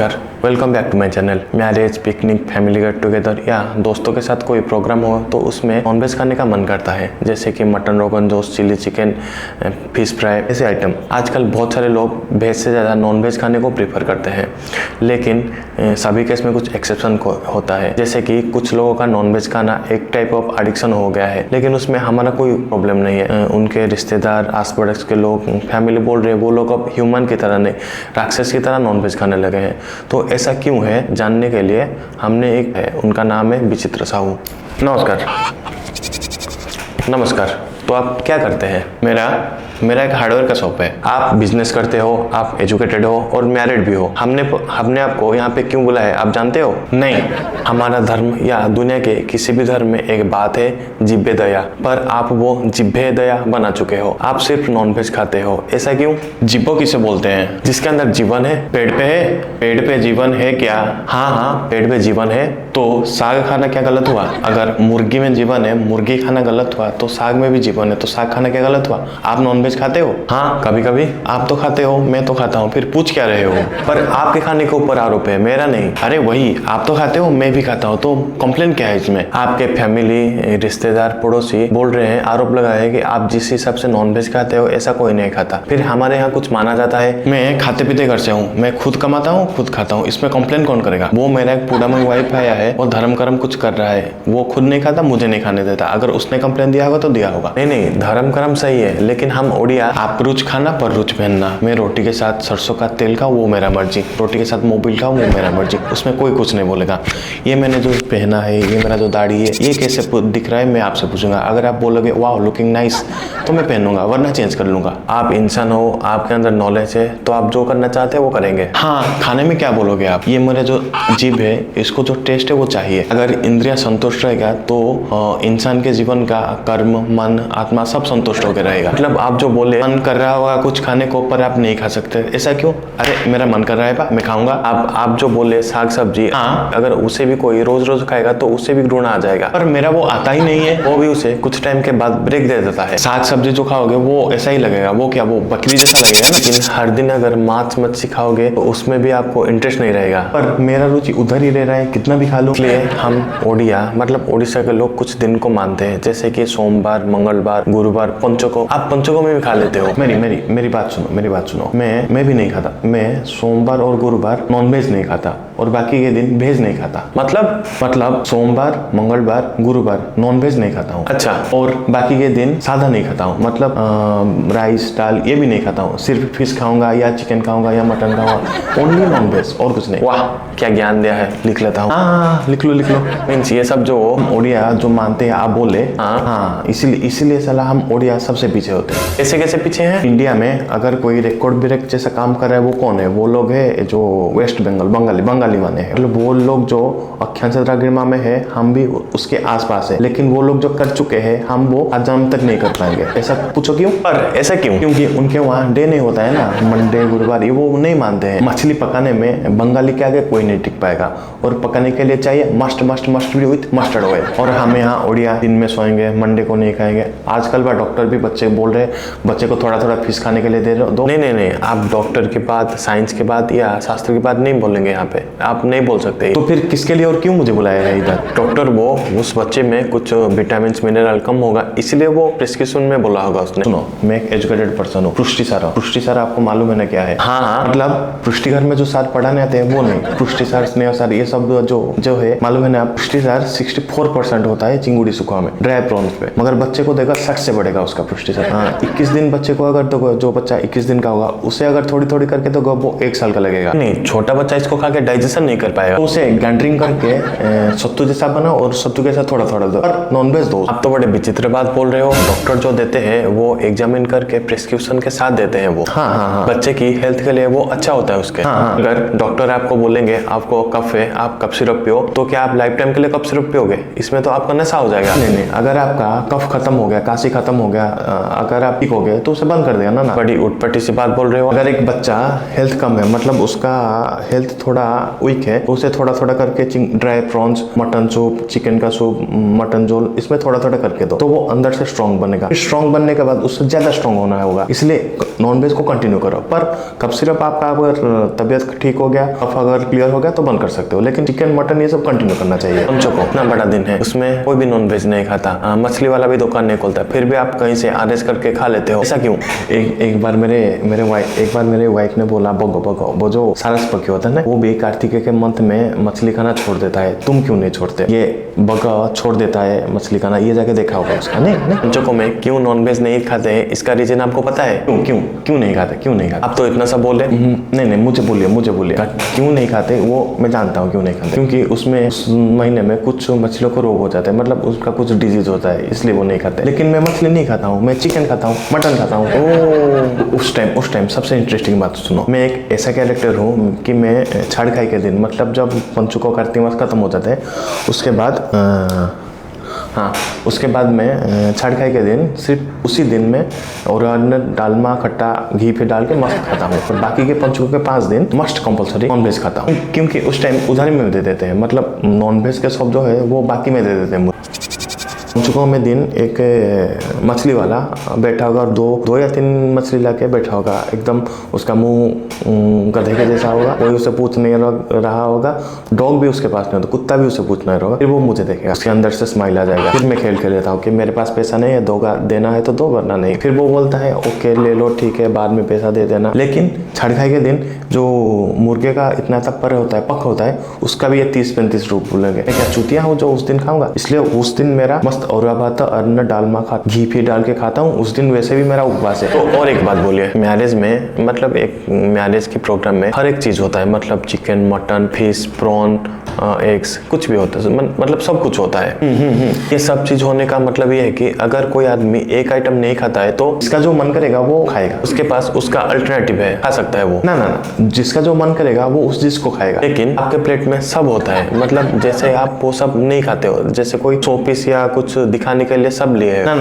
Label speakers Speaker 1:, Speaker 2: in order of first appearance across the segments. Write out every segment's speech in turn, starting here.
Speaker 1: Welcome back to my channel. Marriage, picnic, family get together या दोस्तों के साथ कोई प्रोग्राम हो तो उसमें नॉनवेज खाने का मन करता है, जैसे कि mutton, rogan josh, chilli chicken, fish fry ऐसे आइटम। आजकल बहुत सारे लोग वेज से ज़्यादा नॉनवेज खाने को प्रीफर करते हैं, लेकिन सभी केस में कुछ एक्सेप्शन होता है। जैसे कि कुछ लोगों का नॉनवेज खाना एक टाइप ऑफ एडिक्शन हो गया है, लेकिन उसमें हमारा कोई प्रॉब्लम नहीं है। उनके रिश्तेदार, आस पड़ोस के लोग, फैमिली बोल रहे हैं वो लोग अब ह्यूमन की तरह नहीं, राक्षस की तरह नॉनवेज खाने लगे हैं। तो ऐसा क्यों है, जानने के लिए हमने एक है, उनका नाम है विचित्र साहू। नमस्कार। नमस्कार। तो आप क्या करते हैं? मेरा एक हार्डवेयर का शॉप है। आप बिजनेस करते हो, आप एजुकेटेड हो और मैरिड भी हो। हमने आपको यहाँ पे क्यों बुलाया है, आप जानते हो? नहीं। हमारा धर्म या दुनिया के किसी भी धर्म में एक बात है, जिब्बे दया, पर आप वो जिब्बे दया बना चुके हो। आप सिर्फ नॉनवेज खाते हो। ऐसा क्यों? जिब्बो किसे बोलते हैं? जिसके अंदर जीवन है। पेड़ पे है? पेड़ पे जीवन है क्या? हाँ, पेड़ पे जीवन है। तो साग खाना क्या गलत हुआ? अगर मुर्गी में जीवन है, मुर्गी खाना गलत हुआ, तो साग में भी जीवन है, तो साग खाना क्या गलत हुआ? आप नॉनवेज खाते हो? हाँ, कभी कभी। आप तो खाते हो, मैं तो खाता हूँ, फिर पूछ क्या रहे हो? पर आपके खाने के ऊपर आरोप है, मेरा नहीं। अरे वही, आप तो खाते हो, मैं भी खाता हूँ, तो कंप्लेन क्या है इसमें? आपके फैमिली, रिश्तेदार, पड़ोसी बोल रहे हैं, आरोप लगा है कि आप जिस हिसाब से नॉनवेज खाते हो ऐसा कोई नहीं खाता। फिर हमारे यहाँ कुछ माना जाता है, मैं खाते पीते घर से हूँ, मैं खुद कमाता हूँ, खुद खाता हूँ, इसमें कंप्लेन कौन करेगा? वो मेरा एक पूरा मंग वाइफ आया है और धर्म कर्म कुछ कर रहा है, वो खुद नहीं खाता, मुझे नहीं खाने देता। अगर उसने कंप्लेन दिया होगा तो दिया होगा। नहीं, धर्म कर्म सही है, लेकिन हम ओडिया, आप रुच खाना पर रुच पहनना। मैं रोटी के साथ सरसों का तेल खाऊं, वो मेरा मर्जी। रोटी के साथ मोबिल खाऊं, वो मेरा मर्जी। उसमें कोई कुछ नहीं बोलेगा। ये मैंने जो पहना है, ये मेरा जो दाढ़ी है, ये कैसे दिख रहा है, मैं आपसे पूछूंगा। अगर आप बोलोगे वाह लुकिंग नाइस, तो मैं पहनूंगा, वरना चेंज कर लूंगा। आप इंसान हो, आपके अंदर नॉलेज है, तो आप जो करना चाहते हैं वो करेंगे। हाँ, खाने में क्या बोलोगे आप? ये मेरा जो जीभ है, इसको जो टेस्ट है वो चाहिए। अगर इंद्रिया संतुष्ट रहेगा तो इंसान के जीवन का कर्म, मन, आत्मा सब संतुष्ट होकर रहेगा। मतलब आप जो बोले मन कर रहा होगा कुछ खाने को, पर आप नहीं खा सकते, ऐसा क्यों? अरे मेरा मन कर रहा है पा, मैं खाऊंगा। आप जो बोले साग सब्जी, हाँ, अगर उसे भी कोई रोज रोज खाएगा तो उससे भी घृणा आ जाएगा, पर मेरा वो आता ही नहीं है। वो भी उसे कुछ टाइम के बाद ब्रेक दे देता है। साग सब्जी जो खाओगे वो ऐसा ही लगेगा, वो क्या, वो बकरी जैसा लगेगा ना। लेकिन हर दिन अगर मांस मच्छी खाओगे तो उसमें भी आपको इंटरेस्ट नहीं रहेगा। पर मेरा रुचि उधर ही रह रहा है, कितना भी खा लूं। इसलिए हम ओडिया, मतलब ओडिशा के लोग कुछ दिन को मानते हैं, जैसे कि सोमवार, मंगलवार, गुरुवार, पंचको। आप पंचको में भी खा लेते हो। मेरी बात सुनो। मैं भी नहीं खाता। मैं सोमवार और गुरुवार नॉनवेज नहीं खाता और बाकी के दिन वेज नहीं खाता। मतलब सोमवार, मंगलवार, गुरुवार नॉनवेज नहीं खाता हूँ। अच्छा, और बाकी के दिन सादा नहीं खाता हूँ, मतलब राइस, दाल ये भी नहीं खाता हूँ। सिर्फ फिश खाऊंगा या चिकन खाऊंगा या मटन खाऊंगा, ओनली नॉनवेज और कुछ नहीं। वाह, क्या ज्ञान दिया है, लिख लेता हूँ। हाँ, लिख लो। मीन्स ये सब जो ओडिया जो मानते हैं, आप बोले हाँ, इसीलिए साला हम ओडिया सबसे पीछे होते हैं। कैसे पीछे हैं? इंडिया में अगर कोई रिकॉर्ड ब्रेक जैसा काम कर रहा है, वो कौन है? वो लोग है जो वेस्ट बंगाल, बंगाली माने हैं। मतलब वो लोग जो अख्यान चंद्रागिरिमा में है, हम भी उसके आसपास है, लेकिन वो लोग जो कर चुके हैं, हम वो आजम तक नहीं कर पाएंगे। ऐसा पूछो क्यों? पर ऐसा क्यों? क्योंकि उनके वहाँ डे नहीं होता है ना, मंडे, गुरुवार, ये वो नहीं मानते हैं। मछली पकाने में बंगाली के आगे कोई नहीं टिक पाएगा, और पकाने के लिए चाहिए मस्ट विथ मस्टर्ड ऑयल। और हम यहाँ ओडिया दिन में सोएंगे, मंडे को नहीं खाएंगे। आजकल बा डॉक्टर भी बच्चे बोल रहे, बच्चे को थोड़ा फिश खाने के लिए दे रहे हो। नहीं, आप डॉक्टर के बाद, साइंस के बाद या शास्त्र के बाद नहीं बोलेंगे यहाँ पे, आप नहीं बोल सकते। तो फिर किसके लिए और क्यों मुझे बुलाया है इधर? डॉक्टर वो उस बच्चे में कुछ विटामिन मिनरल कम होगा, इसलिए वो प्रिस्क्रिप्शन में बोला होगा उसने। सुनो, मैं एक एजुकेटेड पर्सन हूँ। पुष्टि सार आपको मालूम है ना क्या है? हाँ, मतलब पुष्टि घर में जो सार पढ़ाने आते हैं वो नहीं। पुष्टि सार, स्नेह सार, ये सब जो है मालूम है ना। पुष्टि सार 64% होता है चिंगुड़ी सुखा में, ड्राई प्रॉन्स पे, मगर बच्चे को देगा 60 से बढ़ेगा उसका पुष्टि सार। हाँ, 21 दिन बच्चे को अगर तो जो बच्चा 21 दिन का होगा, उसे अगर थोड़ी करके तो वो 1 साल का लगेगा। नहीं, छोटा बच्चा इसको खा के डाइजेशन नहीं कर पाएगा, तो उसे गैंडरिंग करके सत्तू जैसा बनाओ और सत्तू के साथ थोड़ा दो, और नॉनवेज दो। आप तो बड़े विचित्र बात बोल रहे हो। डॉक्टर जो देते हैं वो एग्जामिन करके प्रिस्क्रिप्शन के साथ देते हैं वो। हाँ, बच्चे की हेल्थ के लिए वो अच्छा होता है उसके। हाँ, अगर डॉक्टर आपको बोलेंगे आपको कफ है, आप कफ सिरप पियो, तो क्या आप लाइफ टाइम के लिए कफ सिरप पियोगे? इसमें तो आपका नशा हो जाएगा। नहीं, अगर आपका कफ खत्म हो गया, काशी खत्म हो गया, अगर आप ठीक ठीक हो गया तो उसे बंद कर देगा ना। बड़ी उटपटी सी बात बोल रहे हो। अगर एक बच्चा हेल्थ कम है, मतलब उसका हेल्थ थोड़ा वीक है, तो उसे थोड़ा थोड़ा करके dry prawns, mutton soup, chicken का सूप, मटन झोल, इसमें थोड़ा थोड़ा करके दो, तो वो अंदर से स्ट्रॉन्ग बनेगा। स्ट्रॉन्ग बनने के बाद उससे ज्यादा स्ट्रॉन्ग होना होगा, इसलिए नॉनवेज को कंटिन्यू करो। पर कब सिर्फ आपका अगर तबियत ठीक हो गया, कफ अगर क्लियर हो गया तो बंद कर सकते हो, लेकिन चिकन मटन ये सब कंटिन्यू करना चाहिए। समझो को इतना बड़ा दिन है, उसमें कोई भी नॉनवेज नहीं खाता, मछली वाला भी दुकान नहीं खोलता, फिर भी आप कहीं से आदेश करके खा लेते हो, ऐसा क्यों? एक बार मेरे वाइफ ने बोला, बगो वो जो सारस पक्षी होता है ना, वो भी कार्तिक के मंथ में मछली खाना छोड़ देता है, तुम क्यों नहीं छोड़ते? ये बगा छोड़ देता है मछली खाना, ये जाके देखा होगा उसका। नहीं चको में क्यों नॉनवेज नहीं खाते हैं, इसका रीजन आपको पता है? क्यों नहीं खाते? आप तो इतना सब बोले। नहीं मुझे बोलिए क्यों नहीं खाते, वो मैं जानता हूँ क्यों नहीं खाते, क्योंकि उसमें उस महीने में कुछ मछलियों को रोग हो जाता है, मतलब उसका कुछ डिजीज होता है, इसलिए वो नहीं खाते। लेकिन मैं मछली नहीं खाता हूँ, मैं चिकन खाता हूँ, मटन खाता हूँ। उस टाइम सबसे इंटरेस्टिंग बात सुनो, मैं एक ऐसा कैरेक्टर हूँ कि मैं छाड़ खाई के दिन, मतलब जब पंचुको कार्तिक मास खत्म हो जाते हैं, उसके बाद मैं छाड़ खाई के दिन सिर्फ उसी दिन में और डालमा खट्टा घी पे डाल के मस्त खाता हूँ, और बाकी के पंचुकों के 5 दिन मस्ट कंपलसरी नॉनवेज खाता हूँ, क्योंकि उस टाइम उधारी में दे देते हैं, मतलब नॉनवेज के सब जो है वो बाकी में दे देते हैं। पंचुकों में दिन एक मछली वाला बैठा होगा और दो या 3 मछली लाके बैठा होगा, एकदम उसका मुंह गधे के जैसा होगा, कोई उसे पूछ नहीं रहा होगा, डॉग भी उसके पास नहीं होता, कुत्ता भी उसे पूछ नहीं रहा होगा, फिर वो मुझे देखेगा, उसके अंदर से स्माइल आ जाएगा। फिर मैं खेल लेता हूँ कि मेरे पास पैसा नहीं है, देना है तो दो, वरना नहीं। फिर वो बोलता है ओके ले लो, ठीक है, बाद में पैसा दे देना। लेकिन छाड़ खाई के दिन जो मुर्गे का इतना तक पर होता है, पक होता है, उसका भी ये 30-35 रूप बोलेंगे। मैं क्या चूतिया हूँ जो उस दिन खाऊंगा? इसलिए उस दिन मेरा मस्त और अन्न डालमा खा घी भी डाल के खाता हूँ उस दिन, वैसे भी मेरा उपवास है। तो और एक बात बोलिए, मैरिज में, मतलब एक मैरिज के प्रोग्राम में हर एक चीज होता है, मतलब chicken, mutton, fish, prawn, eggs, कुछ भी होता है, मतलब सब कुछ होता है। ये सब चीज होने का मतलब ये है कि अगर कोई आदमी एक आइटम नहीं खाता है तो इसका जो मन करेगा वो खाएगा, उसके पास उसका अल्टरनेटिव है, खा सकता है वो। ना, जिसका जो मन करेगा वो उस चीज को खाएगा, लेकिन आपके प्लेट में सब होता है, मतलब जैसे आप वो सब नहीं खाते हो, जैसे कोई शोपीस या कुछ दिखाने के लिए सब लिए। ना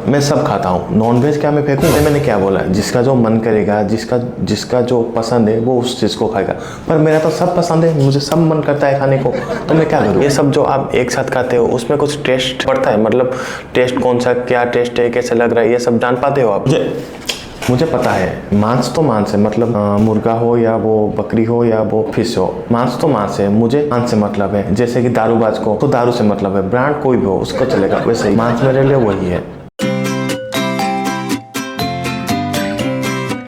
Speaker 1: मैं सब खाता हूँ। नॉनवेज क्या मैं फेंकूं? मैंने क्या बोला, जिसका जो मन करेगा, जिसका जो पसंद है वो उस चीज को खाएगा। पर मेरा तो सब पसंद है, मुझे सब मन करता है खाने को, तो मैं क्या करूँ? ये सब जो आप एक साथ खाते हो उसमें कुछ टेस्ट पड़ता है, मतलब टेस्ट कौन सा क्या टेस्ट है, कैसे लग रहा है, ये सब जान पाते हो आप? मुझे पता है, मांस तो मांस है, मतलब मुर्गा हो या वो बकरी हो या वो फिश हो, मांस तो मांस है, मुझे मांस से मतलब है। जैसे कि दारूबाज को तो दारू से मतलब है, ब्रांड कोई भी हो उसको चलेगा, वैसे ही मांस मेरे लिए वही है।